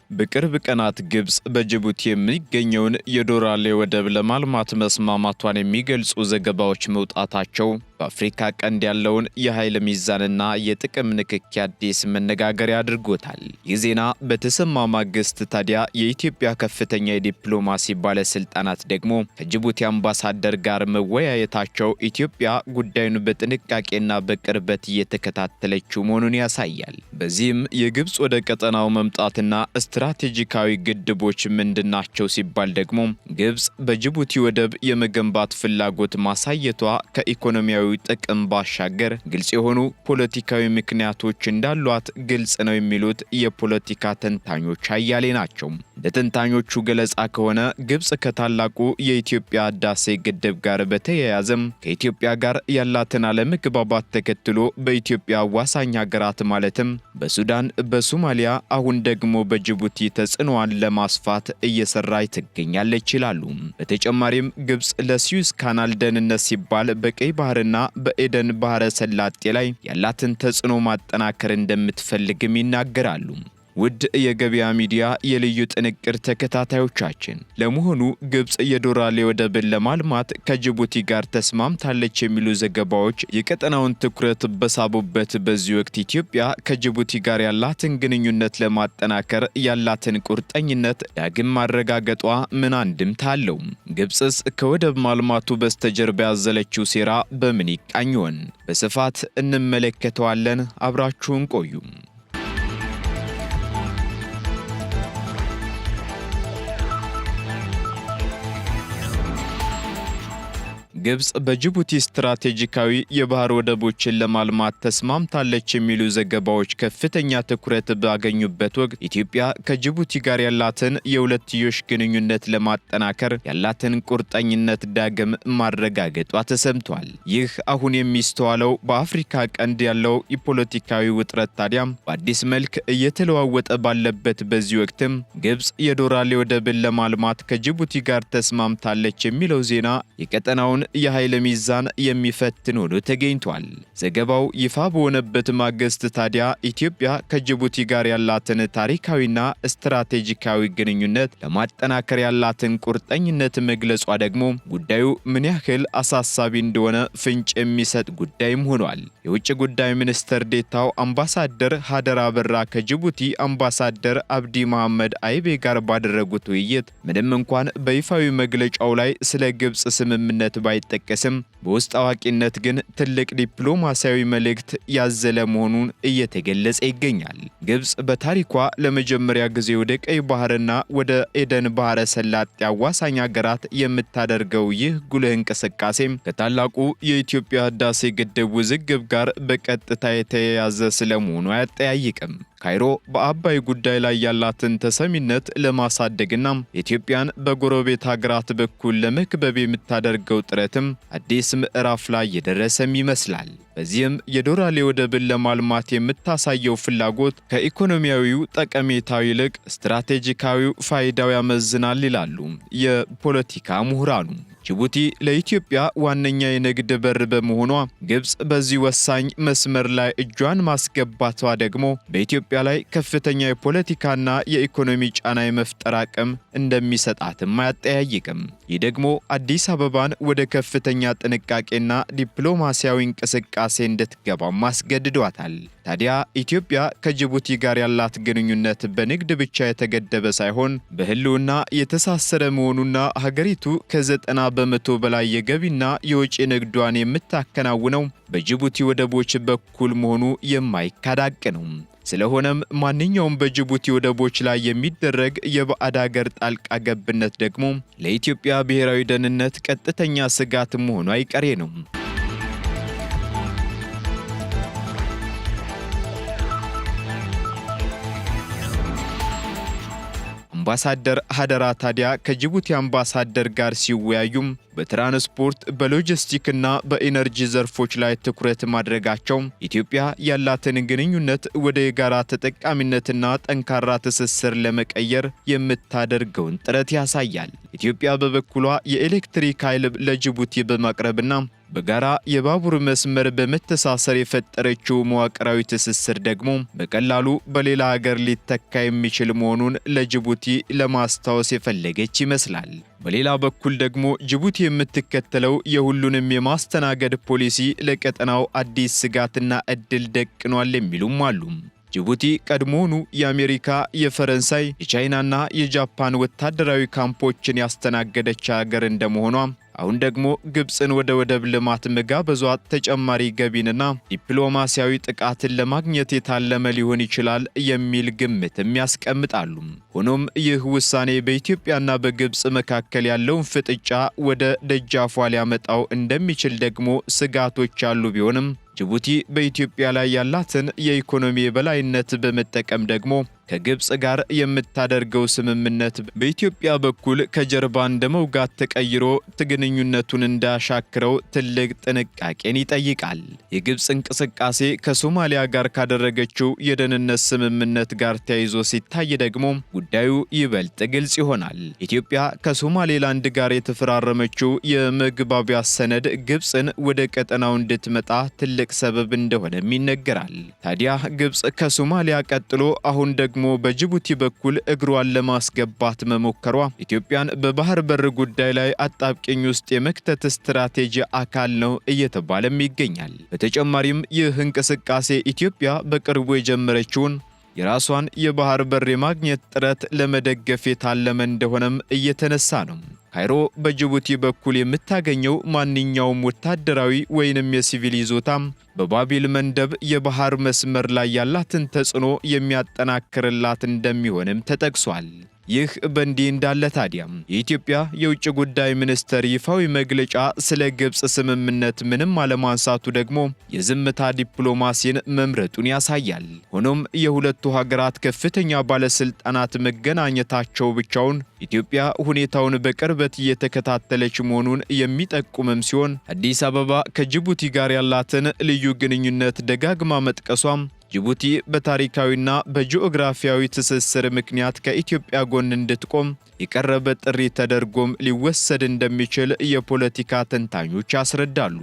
በቅርብ ቀናት ግብጽ በጅቡቲ የሚገኘውን የዶራሌ ወደብ ለማልማት መስማማቷን የሚገልጹ ዘገባዎች መውጣታቸው በአፍሪካ ቀንድ ያለውን የኃይል ሚዛንና የጥቅም ንክኪ አዲስ መነጋገሪያ አድርጎታል። ይህ ዜና በተሰማ ማግስት ታዲያ የኢትዮጵያ ከፍተኛ የዲፕሎማሲ ባለስልጣናት ደግሞ ከጅቡቲ አምባሳደር ጋር መወያየታቸው ኢትዮጵያ ጉዳዩን በጥንቃቄና በቅርበት እየተከታተለችው መሆኑን ያሳያል። በዚህም የግብጽ ወደ ቀጠናው መምጣትና ስትራቴጂካዊ ግድቦች ምንድናቸው ሲባል ደግሞ ግብጽ በጅቡቲ ወደብ የመገንባት ፍላጎት ማሳየቷ ከኢኮኖሚያዊ ጥቅም ባሻገር ግልጽ የሆኑ ፖለቲካዊ ምክንያቶች እንዳሏት ግልጽ ነው የሚሉት የፖለቲካ ተንታኞች አያሌ ናቸው። ለተንታኞቹ ገለጻ ከሆነ ግብጽ ከታላቁ የኢትዮጵያ ህዳሴ ግድብ ጋር በተያያዘም ከኢትዮጵያ ጋር ያላትን አለመግባባት ተከትሎ በኢትዮጵያ አዋሳኝ ሀገራት ማለትም በሱዳን፣ በሶማሊያ አሁን ደግሞ በጅቡቲ ተጽዕኖዋን ለማስፋት እየሰራች ትገኛለች ይላሉ። በተጨማሪም ግብጽ ለስዊዝ ካናል ደህንነት ሲባል በቀይ ባህርና በኤደን ባህረ ሰላጤ ላይ ያላትን ተጽዕኖ ማጠናከር እንደምትፈልግም ይናገራሉ። ውድ የገበያ ሚዲያ የልዩ ጥንቅር ተከታታዮቻችን፣ ለመሆኑ ግብጽ የዶራሌ ወደብን ለማልማት ከጅቡቲ ጋር ተስማምታለች የሚሉ ዘገባዎች የቀጠናውን ትኩረት በሳቡበት በዚህ ወቅት ኢትዮጵያ ከጅቡቲ ጋር ያላትን ግንኙነት ለማጠናከር ያላትን ቁርጠኝነት ዳግም ማረጋገጧ ምን አንድምታ አለው? ግብጽስ ከወደብ ማልማቱ በስተጀርባ ያዘለችው ሴራ በምን ይቃኝ ይሆን? በስፋት እንመለከተዋለን። አብራችሁን ቆዩ። ግብጽ በጅቡቲ ስትራቴጂካዊ የባህር ወደቦችን ለማልማት ተስማምታለች የሚሉ ዘገባዎች ከፍተኛ ትኩረት ባገኙበት ወቅት ኢትዮጵያ ከጅቡቲ ጋር ያላትን የሁለትዮሽ ግንኙነት ለማጠናከር ያላትን ቁርጠኝነት ዳግም ማረጋገጧ ተሰምቷል። ይህ አሁን የሚስተዋለው በአፍሪካ ቀንድ ያለው የፖለቲካዊ ውጥረት ታዲያ በአዲስ መልክ እየተለዋወጠ ባለበት በዚህ ወቅትም ግብጽ የዶራሌ ወደብን ለማልማት ከጅቡቲ ጋር ተስማምታለች የሚለው ዜና የቀጠናውን የኃይል ሚዛን የሚፈትን ሆኖ ተገኝቷል። ዘገባው ይፋ በሆነበት ማግስት ታዲያ ኢትዮጵያ ከጅቡቲ ጋር ያላትን ታሪካዊና ስትራቴጂካዊ ግንኙነት ለማጠናከር ያላትን ቁርጠኝነት መግለጿ ደግሞ ጉዳዩ ምን ያህል አሳሳቢ እንደሆነ ፍንጭ የሚሰጥ ጉዳይም ሆኗል። የውጭ ጉዳይ ሚኒስትር ዴታው አምባሳደር ሀደራ አበራ ከጅቡቲ አምባሳደር አብዲ መሐመድ አይቤ ጋር ባደረጉት ውይይት ምንም እንኳን በይፋዊ መግለጫው ላይ ስለ ግብጽ ስምምነት ባይጠቀስም በውስጥ አዋቂነት ግን ትልቅ ዲፕሎማሲያዊ መልእክት ያዘለ መሆኑን እየተገለጸ ይገኛል። ግብጽ በታሪኳ ለመጀመሪያ ጊዜ ወደ ቀይ ባህርና ወደ ኤደን ባህረ ሰላጤ አዋሳኝ ሀገራት የምታደርገው ይህ ጉልህ እንቅስቃሴም ከታላቁ የኢትዮጵያ ህዳሴ ግድብ ውዝግብ ጋር በቀጥታ የተያያዘ ስለመሆኑ አያጠያይቅም። ካይሮ በአባይ ጉዳይ ላይ ያላትን ተሰሚነት ለማሳደግና ኢትዮጵያን በጎረቤት ሀገራት በኩል ለመክበብ የምታደርገው ጥረትም አዲስ ምዕራፍ ላይ የደረሰም ይመስላል። በዚህም የዶራሌ ወደብን ለማልማት የምታሳየው ፍላጎት ከኢኮኖሚያዊው ጠቀሜታው ይልቅ ስትራቴጂካዊው ፋይዳው ያመዝናል ይላሉ የፖለቲካ ምሁራኑ። ጅቡቲ ለኢትዮጵያ ዋነኛ የንግድ በር በመሆኗ ግብጽ በዚህ ወሳኝ መስመር ላይ እጇን ማስገባቷ ደግሞ በኢትዮጵያ ላይ ከፍተኛ የፖለቲካና የኢኮኖሚ ጫና የመፍጠር አቅም እንደሚሰጣትም አያጠያይቅም። ይህ ደግሞ አዲስ አበባን ወደ ከፍተኛ ጥንቃቄና ዲፕሎማሲያዊ እንቅስቃሴ እንድትገባም አስገድዷታል። ታዲያ ኢትዮጵያ ከጅቡቲ ጋር ያላት ግንኙነት በንግድ ብቻ የተገደበ ሳይሆን በህልውና የተሳሰረ መሆኑና ሀገሪቱ ከ90 በመቶ በላይ የገቢና የወጪ ንግዷን የምታከናውነው በጅቡቲ ወደቦች በኩል መሆኑ የማይካድ ሀቅ ነው። ስለሆነም ማንኛውም በጅቡቲ ወደቦች ላይ የሚደረግ የባዕድ ሀገር ጣልቃ ገብነት ደግሞ ለኢትዮጵያ ብሔራዊ ደህንነት ቀጥተኛ ስጋት መሆኑ አይቀሬ ነው። አምባሳደር ሀደራ ታዲያ ከጅቡቲ አምባሳደር ጋር ሲወያዩም በትራንስፖርት በሎጂስቲክና በኢነርጂ ዘርፎች ላይ ትኩረት ማድረጋቸው ኢትዮጵያ ያላትን ግንኙነት ወደ የጋራ ተጠቃሚነትና ጠንካራ ትስስር ለመቀየር የምታደርገውን ጥረት ያሳያል። ኢትዮጵያ በበኩሏ የኤሌክትሪክ ኃይል ለጅቡቲ በማቅረብና በጋራ የባቡር መስመር በመተሳሰር የፈጠረችው መዋቅራዊ ትስስር ደግሞ በቀላሉ በሌላ ሀገር ሊተካ የሚችል መሆኑን ለጅቡቲ ለማስታወስ የፈለገች ይመስላል። በሌላ በኩል ደግሞ ጅቡቲ የምትከተለው የሁሉንም የማስተናገድ ፖሊሲ ለቀጠናው አዲስ ስጋትና እድል ደቅኗል የሚሉም አሉ። ጅቡቲ ቀድሞውኑ የአሜሪካ፣ የፈረንሳይ፣ የቻይናና የጃፓን ወታደራዊ ካምፖችን ያስተናገደች ሀገር እንደመሆኗ አሁን ደግሞ ግብፅን ወደ ወደብ ልማት መጋበዟ ተጨማሪ ገቢንና ዲፕሎማሲያዊ ጥቃትን ለማግኘት የታለመ ሊሆን ይችላል የሚል ግምትም ያስቀምጣሉ። ሆኖም ይህ ውሳኔ በኢትዮጵያና በግብፅ መካከል ያለውን ፍጥጫ ወደ ደጃፏ ሊያመጣው እንደሚችል ደግሞ ስጋቶች ያሉ ቢሆንም ጅቡቲ በኢትዮጵያ ላይ ያላትን የኢኮኖሚ የበላይነት በመጠቀም ደግሞ ከግብፅ ጋር የምታደርገው ስምምነት በኢትዮጵያ በኩል ከጀርባ እንደመውጋት ተቀይሮ ግንኙነቱን እንዳያሻክረው ትልቅ ጥንቃቄን ይጠይቃል። የግብፅ እንቅስቃሴ ከሶማሊያ ጋር ካደረገችው የደህንነት ስምምነት ጋር ተያይዞ ሲታይ ደግሞ ጉዳዩ ይበልጥ ግልጽ ይሆናል። ኢትዮጵያ ከሶማሌላንድ ጋር የተፈራረመችው የመግባቢያ ሰነድ ግብፅን ወደ ቀጠናው እንድትመጣ ትልቅ ሰበብ እንደሆነም ይነገራል። ታዲያ ግብፅ ከሶማሊያ ቀጥሎ አሁን ደግሞ በጅቡቲ በኩል እግሯን ለማስገባት መሞከሯ ኢትዮጵያን በባህር በር ጉዳይ ላይ አጣብቂኝ ውስጥ የመክተት ስትራቴጂ አካል ነው እየተባለም ይገኛል። በተጨማሪም ይህ እንቅስቃሴ ኢትዮጵያ በቅርቡ የጀመረችውን የራሷን የባህር በር የማግኘት ጥረት ለመደገፍ የታለመ እንደሆነም እየተነሳ ነው። ካይሮ በጅቡቲ በኩል የምታገኘው ማንኛውም ወታደራዊ ወይንም የሲቪል ይዞታም በባቢል መንደብ የባህር መስመር ላይ ያላትን ተጽዕኖ የሚያጠናክርላት እንደሚሆንም ተጠቅሷል። ይህ በእንዲህ እንዳለ ታዲያ የኢትዮጵያ የውጭ ጉዳይ ሚኒስትር ይፋዊ መግለጫ ስለ ግብፅ ስምምነት ምንም አለማንሳቱ ደግሞ የዝምታ ዲፕሎማሲን መምረጡን ያሳያል። ሆኖም የሁለቱ ሀገራት ከፍተኛ ባለስልጣናት መገናኘታቸው ብቻውን ኢትዮጵያ ሁኔታውን በቅርበት እየተከታተለች መሆኑን የሚጠቁምም ሲሆን አዲስ አበባ ከጅቡቲ ጋር ያላትን ልዩ ግንኙነት ደጋግማ መጥቀሷም ጅቡቲ በታሪካዊና በጂኦግራፊያዊ ትስስር ምክንያት ከኢትዮጵያ ጎን እንድትቆም የቀረበ ጥሪ ተደርጎም ሊወሰድ እንደሚችል የፖለቲካ ተንታኞች ያስረዳሉ።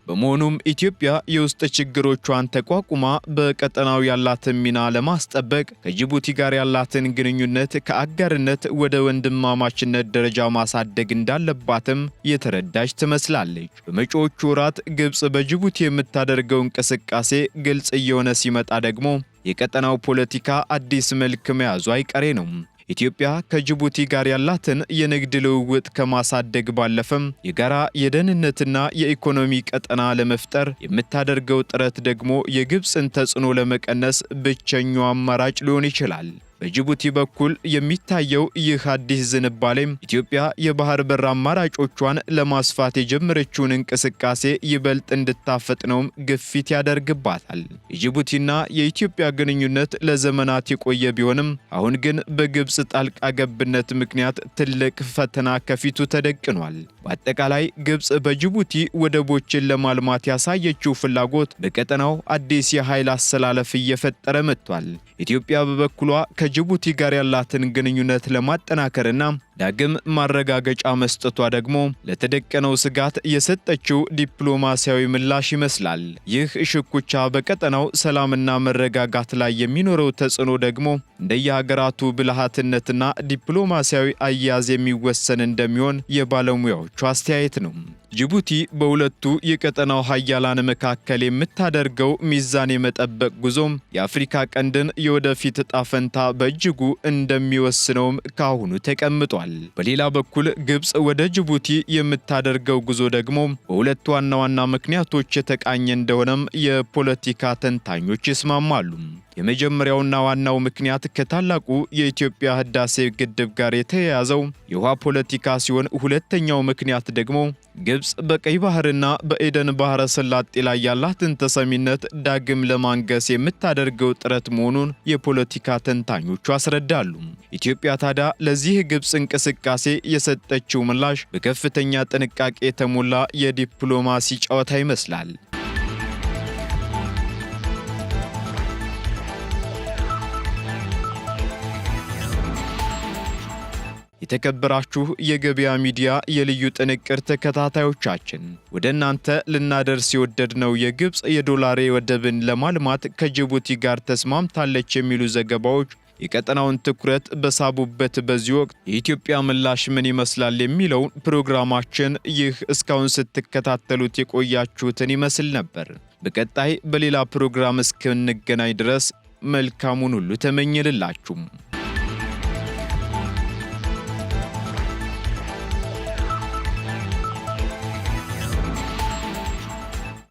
በመሆኑም ኢትዮጵያ የውስጥ ችግሮቿን ተቋቁማ በቀጠናው ያላትን ሚና ለማስጠበቅ ከጅቡቲ ጋር ያላትን ግንኙነት ከአጋርነት ወደ ወንድማማችነት ደረጃ ማሳደግ እንዳለባትም የተረዳች ትመስላለች። በመጪዎቹ ወራት ግብፅ በጅቡቲ የምታደርገው እንቅስቃሴ ግልጽ እየሆነ ሲመጣ ደግሞ የቀጠናው ፖለቲካ አዲስ መልክ መያዙ አይቀሬ ነው። ኢትዮጵያ ከጅቡቲ ጋር ያላትን የንግድ ልውውጥ ከማሳደግ ባለፈም የጋራ የደህንነትና የኢኮኖሚ ቀጠና ለመፍጠር የምታደርገው ጥረት ደግሞ የግብፅን ተጽዕኖ ለመቀነስ ብቸኛው አማራጭ ሊሆን ይችላል። በጅቡቲ በኩል የሚታየው ይህ አዲስ ዝንባሌም ኢትዮጵያ የባህር በር አማራጮቿን ለማስፋት የጀመረችውን እንቅስቃሴ ይበልጥ እንድታፈጥነውም ግፊት ያደርግባታል። የጅቡቲና የኢትዮጵያ ግንኙነት ለዘመናት የቆየ ቢሆንም አሁን ግን በግብፅ ጣልቃ ገብነት ምክንያት ትልቅ ፈተና ከፊቱ ተደቅኗል። በአጠቃላይ ግብፅ በጅቡቲ ወደቦችን ለማልማት ያሳየችው ፍላጎት በቀጠናው አዲስ የኃይል አሰላለፍ እየፈጠረ መጥቷል። ኢትዮጵያ በበኩሏ ከጅቡቲ ጋር ያላትን ግንኙነት ለማጠናከርና ዳግም ማረጋገጫ መስጠቷ ደግሞ ለተደቀነው ስጋት የሰጠችው ዲፕሎማሲያዊ ምላሽ ይመስላል። ይህ ሽኩቻ በቀጠናው ሰላምና መረጋጋት ላይ የሚኖረው ተጽዕኖ ደግሞ እንደየሀገራቱ ብልሃትነትና ዲፕሎማሲያዊ አያያዝ የሚወሰን እንደሚሆን የባለሙያዎቹ አስተያየት ነው። ጅቡቲ በሁለቱ የቀጠናው ሀያላን መካከል የምታደርገው ሚዛን የመጠበቅ ጉዞም የአፍሪካ ቀንድን የወደፊት ዕጣ ፈንታ በእጅጉ እንደሚወስነውም ካሁኑ ተቀምጧል። በሌላ በኩል ግብፅ ወደ ጅቡቲ የምታደርገው ጉዞ ደግሞ በሁለት ዋና ዋና ምክንያቶች የተቃኘ እንደሆነም የፖለቲካ ተንታኞች ይስማማሉ። የመጀመሪያውና ዋናው ምክንያት ከታላቁ የኢትዮጵያ ህዳሴ ግድብ ጋር የተያያዘው የውሃ ፖለቲካ ሲሆን ሁለተኛው ምክንያት ደግሞ ግብፅ በቀይ ባህርና በኤደን ባህረ ሰላጤ ላይ ያላትን ተሰሚነት ዳግም ለማንገስ የምታደርገው ጥረት መሆኑን የፖለቲካ ተንታኞቹ ያስረዳሉ። ኢትዮጵያ ታዲያ ለዚህ ግብፅ እንቅስቃሴ የሰጠችው ምላሽ በከፍተኛ ጥንቃቄ የተሞላ የዲፕሎማሲ ጨዋታ ይመስላል። የተከበራችሁ የገበያ ሚዲያ የልዩ ጥንቅር ተከታታዮቻችን ወደ እናንተ ልናደርስ የወደድነው የግብጽ የዶላር ወደብን ለማልማት ከጅቡቲ ጋር ተስማምታለች የሚሉ ዘገባዎች የቀጠናውን ትኩረት በሳቡበት በዚህ ወቅት የኢትዮጵያ ምላሽ ምን ይመስላል የሚለው ፕሮግራማችን ይህ እስካሁን ስትከታተሉት የቆያችሁትን ይመስል ነበር። በቀጣይ በሌላ ፕሮግራም እስክንገናኝ ድረስ መልካሙን ሁሉ ተመኘንላችሁ።